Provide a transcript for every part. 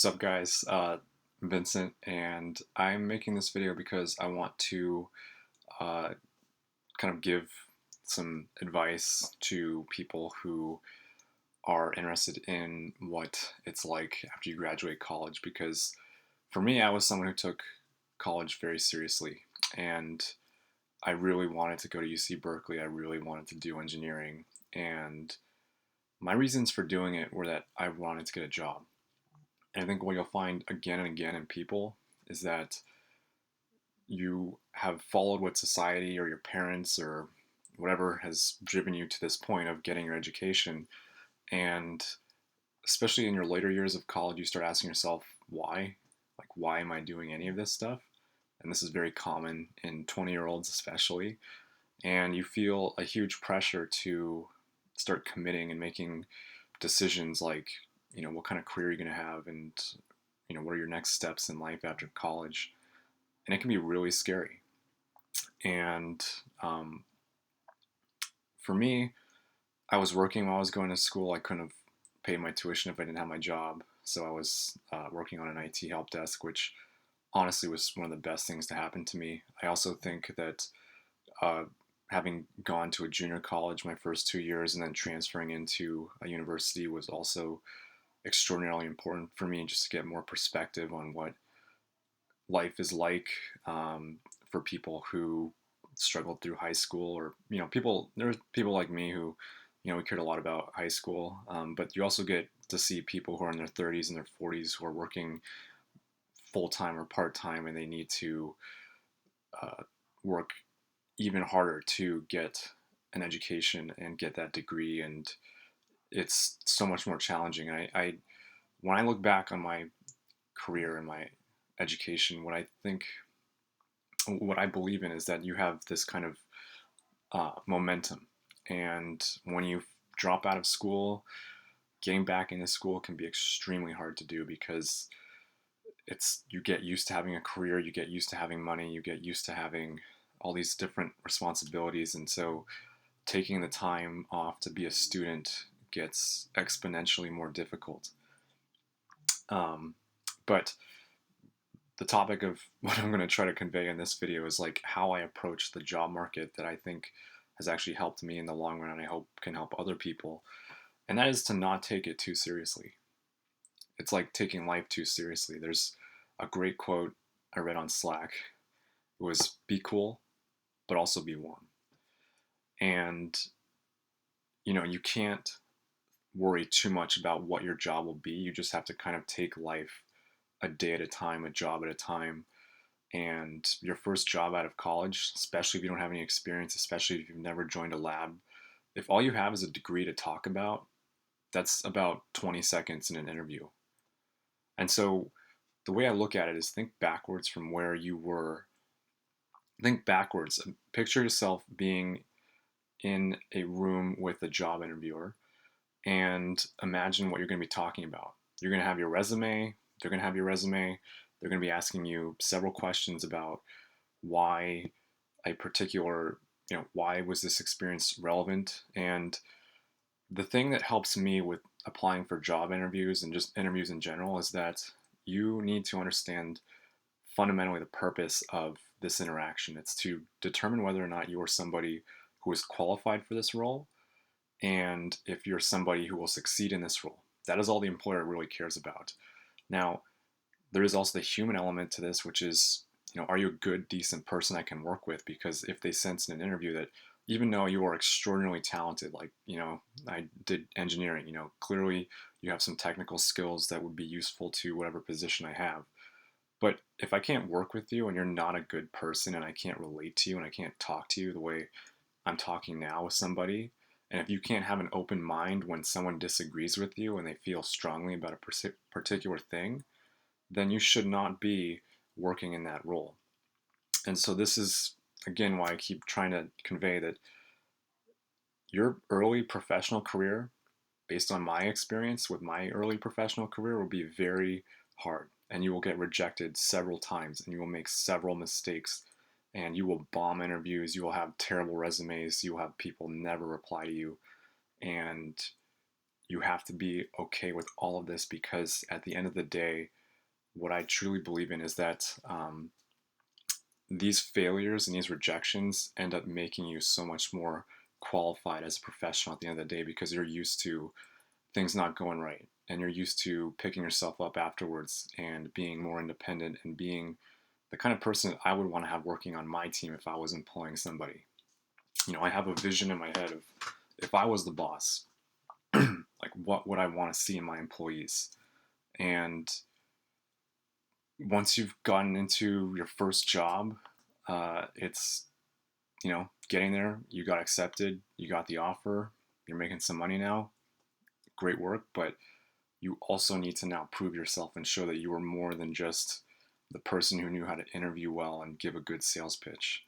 What's up, guys? Vincent, and I'm making this video because I want to uh, kind of give some advice to people who are interested in what it's like after you graduate college. Because for me, I was someone who took college very seriously, and I really wanted to go to UC Berkeley. I really wanted to do engineering, and my reasons for doing it were that I wanted to get a job. And I think what you'll find again and again in people is that you have followed what society or your parents or whatever has driven you to this point of getting your education. And especially in your later years of college, you start asking yourself, why? Like, why am I doing any of this stuff? And this is very common in 20-year-olds, especially. And you feel a huge pressure to start committing and making decisions like, what kind of career you're going to have and, what are your next steps in life after college. And it can be really scary. And for me, I was working while I was going to school. I couldn't have paid my tuition if I didn't have my job. So I was working on an IT help desk, which honestly was one of the best things to happen to me. I also think that uh, having gone to a junior college my first 2 years and then transferring into a university was also extraordinarily important for me just to get more perspective on what life is like um, for people who struggled through high school or there's people like me who we cared a lot about high school, but you also get to see people who are in their 30s and their 40s who are working full-time or part-time, and they need to uh, work even harder to get an education and get that degree, and it's so much more challenging. I when I look back on my career and my education, what I believe in is that you have this kind of momentum. And when you drop out of school, getting back into school can be extremely hard to do because you get used to having a career, you get used to having money, you get used to having all these different responsibilities, and so taking the time off to be a student gets exponentially more difficult. Um, but the topic of what I'm going to try to convey in this video is like how I approach the job market that I think has actually helped me in the long run and I hope can help other people. And that is to not take it too seriously. It's like taking life too seriously. There's a great quote I read on Slack. It was be cool, but also be warm. And you can't worry too much about what your job will be. You just have to kind of take life a day at a time, a job at a time. And your first job out of college, especially if you don't have any experience, especially if you've never joined a lab, if all you have is a degree to talk about, that's about 20 seconds in an interview. And so the way I look at it is think backwards from where you were. Think backwards. Picture yourself being in a room with a job interviewer and imagine what you're going to be talking about. You're going to have your resume, they're going to have your resume, they're going to be asking you several questions about why a particular, why was this experience relevant? And the thing that helps me with applying for job interviews and just interviews in general is that you need to understand fundamentally the purpose of this interaction. It's to determine whether or not you are somebody who is qualified for this role and if you're somebody who will succeed in this role. That is all the employer really cares about. Now, there is also the human element to this, which is, are you a good, decent person I can work with? Because if they sense in an interview that even though you are extraordinarily talented, like, I did engineering, clearly you have some technical skills that would be useful to whatever position I have. But if I can't work with you and you're not a good person and I can't relate to you and I can't talk to you the way I'm talking now with somebody, and if you can't have an open mind when someone disagrees with you and they feel strongly about a particular thing, then you should not be working in that role. And so this is again why I keep trying to convey that your early professional career, based on my experience with my early professional career, will be very hard and you will get rejected several times and you will make several mistakes and you will bomb interviews, you will have terrible resumes, you will have people never reply to you, and you have to be okay with all of this, because at the end of the day, what I truly believe in is that these failures and these rejections end up making you so much more qualified as a professional at the end of the day, because you're used to things not going right, and you're used to picking yourself up afterwards and being more independent and being the kind of person that I would want to have working on my team if I was employing somebody. I have a vision in my head of, if I was the boss, like what would I want to see in my employees? And once you've gotten into your first job, it's getting there. You got accepted, you got the offer, you're making some money now. Great work, but you also need to now prove yourself and show that you are more than just the person who knew how to interview well and give a good sales pitch.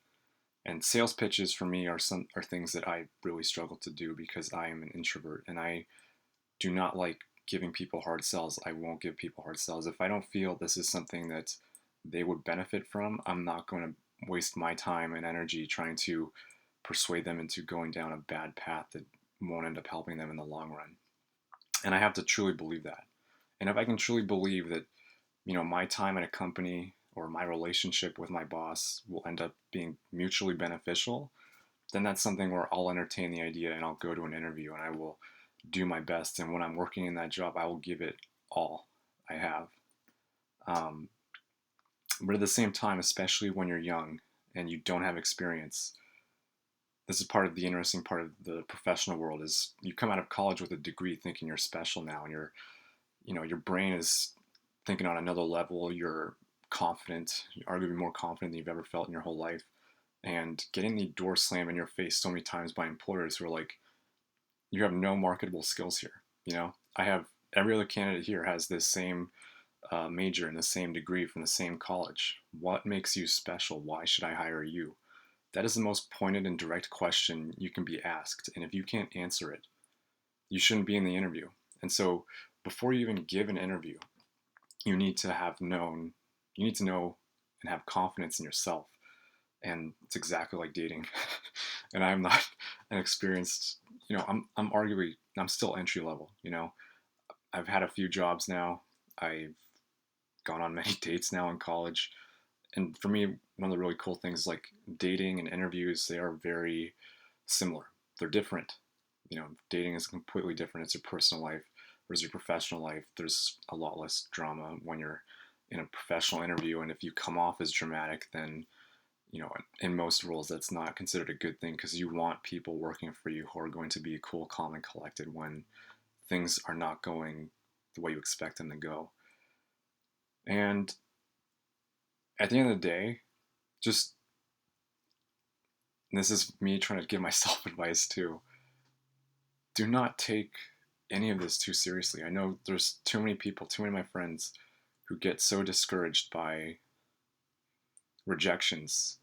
And sales pitches for me are things that I really struggle to do, because I am an introvert and I do not like giving people hard sells. I won't give people hard sells. If I don't feel this is something that they would benefit from, I'm not going to waste my time and energy trying to persuade them into going down a bad path that won't end up helping them in the long run. And I have to truly believe that. And if I can truly believe that, my time at a company or my relationship with my boss will end up being mutually beneficial, then that's something where I'll entertain the idea and I'll go to an interview and I will do my best. And when I'm working in that job, I will give it all I have. Um, but at the same time, especially when you're young and you don't have experience, this is part of the interesting part of the professional world, is you come out of college with a degree thinking you're special now, and your brain is thinking on another level. You're confident, you're arguably more confident than you've ever felt in your whole life. And getting the door slammed in your face so many times by employers who are like, you have no marketable skills here. I have every other candidate here has this same major and the same degree from the same college. What makes you special? Why should I hire you? That is the most pointed and direct question you can be asked. And if you can't answer it, you shouldn't be in the interview. And so before you even give an interview, you need to know and have confidence in yourself. And it's exactly like dating. And I'm not an experienced, I'm still entry level. I've had a few jobs now. I've gone on many dates now in college. And for me, one of the really cool things, like dating and interviews, they are very similar. They're different. Dating is completely different. It's your personal life versus your professional life. There's a lot less drama when you're in a professional interview. And if you come off as dramatic, then, in most roles, that's not considered a good thing, because you want people working for you who are going to be cool, calm, and collected when things are not going the way you expect them to go. And at the end of the day, just, and this is me trying to give myself advice too, do not take any of this too seriously. I know there's too many people, too many of my friends, who get so discouraged by rejections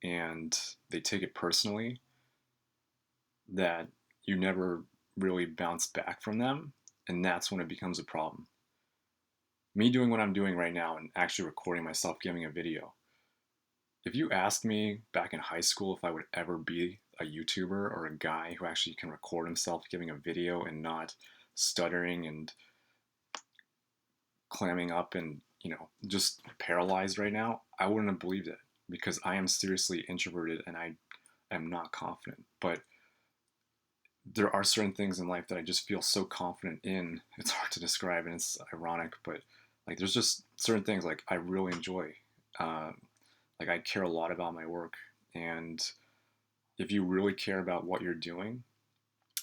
and they take it personally that you never really bounce back from them. And that's when it becomes a problem. Me doing what I'm doing right now and actually recording myself giving a video. If you asked me back in high school if I would ever be a YouTuber or a guy who actually can record himself giving a video and not stuttering and clamming up and, just paralyzed right now, I wouldn't have believed it, because I am seriously introverted and I am not confident. But there are certain things in life that I just feel so confident in. It's hard to describe and it's ironic, but like there's just certain things like I really enjoy. Like I care a lot about my work, and if you really care about what you're doing,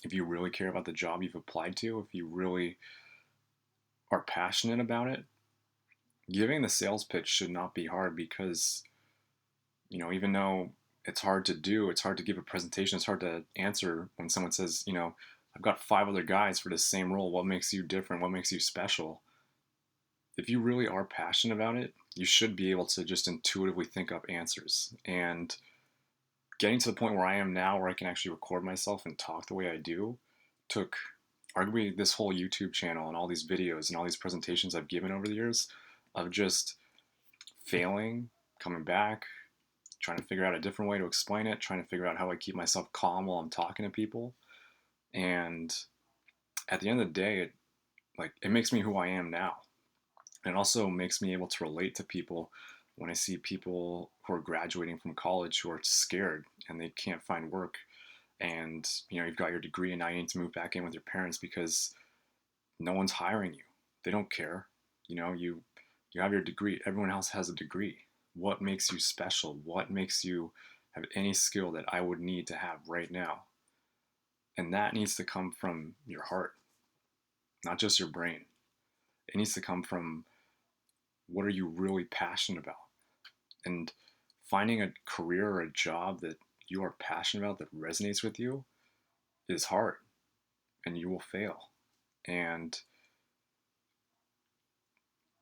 if you really care about the job you've applied to, if you really are passionate about it, giving the sales pitch should not be hard, because even though it's hard to do, it's hard to give a presentation, it's hard to answer when someone says, I've got 5 other guys for the same role, what makes you different, what makes you special? If you really are passionate about it, you should be able to just intuitively think up answers. And getting to the point where I am now, where I can actually record myself and talk the way I do, took arguably this whole YouTube channel and all these videos and all these presentations I've given over the years of just failing, coming back, trying to figure out a different way to explain it, trying to figure out how I keep myself calm while I'm talking to people. And at the end of the day, it makes me who I am now. And it also makes me able to relate to people when I see people who are graduating from college who are scared and they can't find work. And you've got your degree and now you need to move back in with your parents because no one's hiring you. They don't care. You have your degree. Everyone else has a degree. What makes you special? What makes you have any skill that I would need to have right now? And that needs to come from your heart, not just your brain. It needs to come from what are you really passionate about? And finding a career or a job that you are passionate about that resonates with you is hard and you will fail. And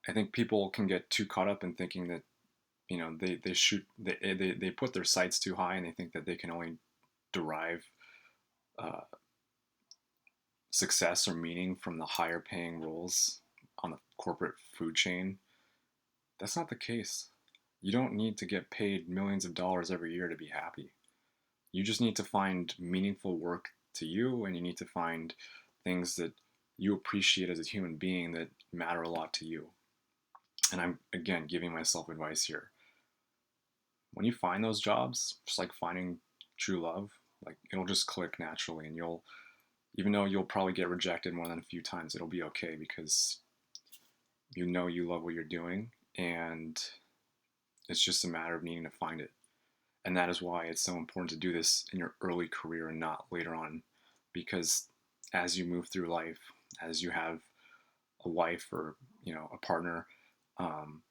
I think people can get too caught up in thinking that, they put their sights too high and they think that they can only derive uh, success or meaning from the higher paying roles on the corporate food chain. That's not the case. You don't need to get paid millions of dollars every year to be happy. You just need to find meaningful work to you, and you need to find things that you appreciate as a human being that matter a lot to you. And I'm, again, giving myself advice here. When you find those jobs, just like finding true love, like it'll just click naturally, and even though you'll probably get rejected more than a few times, it'll be okay because you love what you're doing, and it's just a matter of needing to find it. And that is why it's so important to do this in your early career and not later on, because as you move through life, as you have a wife or a partner, um,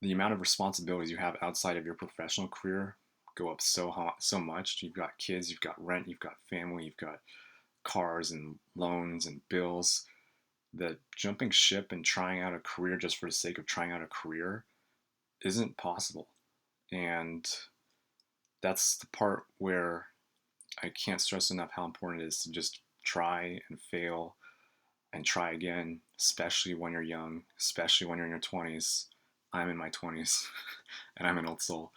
the amount of responsibilities you have outside of your professional career go up so much. You've got kids, you've got rent, you've got family, you've got cars and loans and bills. That jumping ship and trying out a career just for the sake of trying out a career isn't possible. And that's the part where I can't stress enough how important it is to just try and fail and try again, especially when you're young, especially when you're in your 20s. I'm in my 20s and I'm an old soul.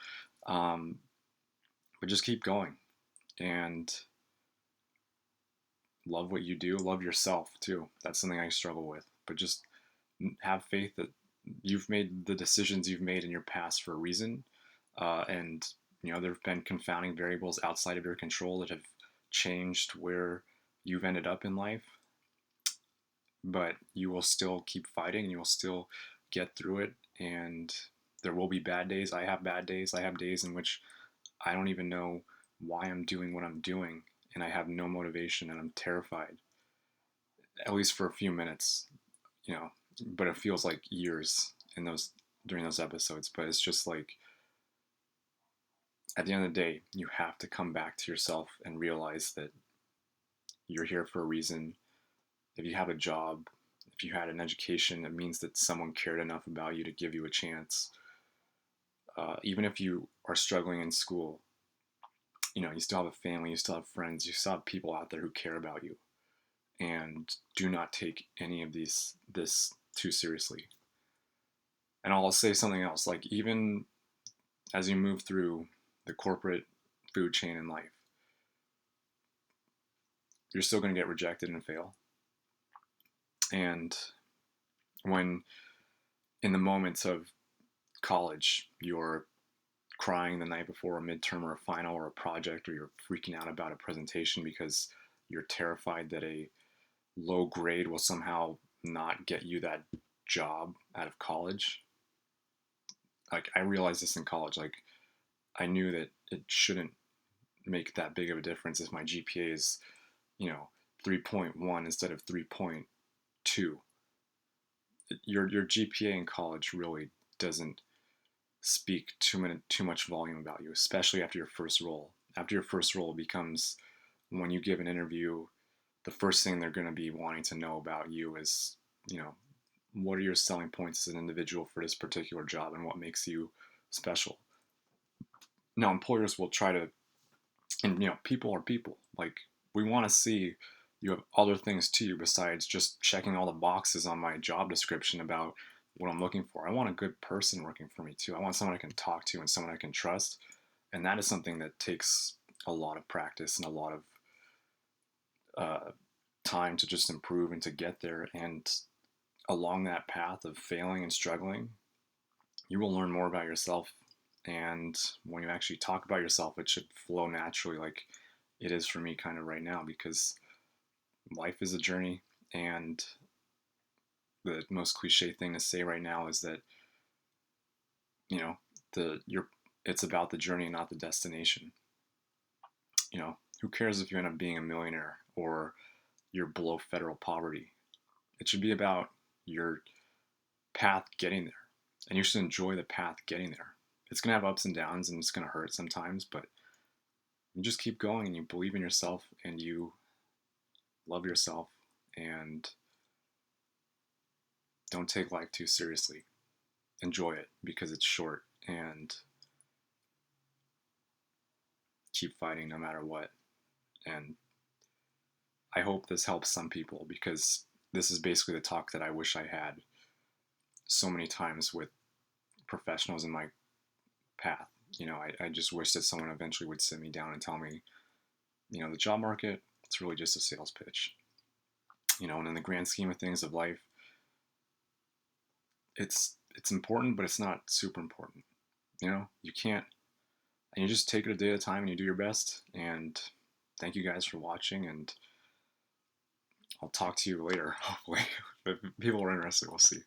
But just keep going and love what you do. Love yourself too. That's something I struggle with. But just have faith that you've made the decisions you've made in your past for a reason. And, there have been confounding variables outside of your control that have changed where you've ended up in life. But you will still keep fighting and you will still get through it. And there will be bad days. I have bad days. I have days in which I don't even know why I'm doing what I'm doing. And I have no motivation and I'm terrified, at least for a few minutes, you know, but it feels like years during those episodes. But it's just like, at the end of the day, you have to come back to yourself and realize that you're here for a reason. If you have a job, if you had an education, it means that someone cared enough about you to give you a chance. Even if you are struggling in school, you still have a family, you still have friends, you still have people out there who care about you. And do not take any of this too seriously. And I'll say something else, like even as you move through the corporate food chain in life, you're still going to get rejected and fail. And when in the moments of college, you're crying the night before a midterm or a final or a project, or you're freaking out about a presentation because you're terrified that a low grade will somehow not get you that job out of college. Like, I realized this in college. Like, I knew that it shouldn't make that big of a difference if my GPA is, 3.1 instead of 3.2. Your GPA in college really doesn't speak too much volume about you, especially after your first role. After your first role becomes, when you give an interview, the first thing they're going to be wanting to know about you is, what are your selling points as an individual for this particular job and what makes you special. Now, employers will try to, and people are people. Like, we want to see you have other things to you besides just checking all the boxes on my job description about what I'm looking for. I want a good person working for me too. I want someone I can talk to and someone I can trust. And that is something that takes a lot of practice and a lot of time to just improve and to get there. And along that path of failing and struggling, you will learn more about yourself. And when you actually talk about yourself, it should flow naturally, like it is for me kind of right now, because life is a journey. And the most cliche thing to say right now is that, you know, it's about the journey, not the destination. Who cares if you end up being a millionaire or you're below federal poverty? It should be about your path getting there. And you should enjoy the path getting there. It's going to have ups and downs and it's going to hurt sometimes, but you just keep going and you believe in yourself and you love yourself and don't take life too seriously. Enjoy it because it's short, and keep fighting no matter what. And I hope this helps some people, because this is basically the talk that I wish I had so many times with professionals in my path. I just wish that someone eventually would sit me down and tell me, the job market, it's really just a sales pitch. And in the grand scheme of things of life, it's important, but it's not super important. You can't, and you just take it a day at a time and you do your best. And thank you guys for watching, and I'll talk to you later, hopefully. If people are interested, we'll see.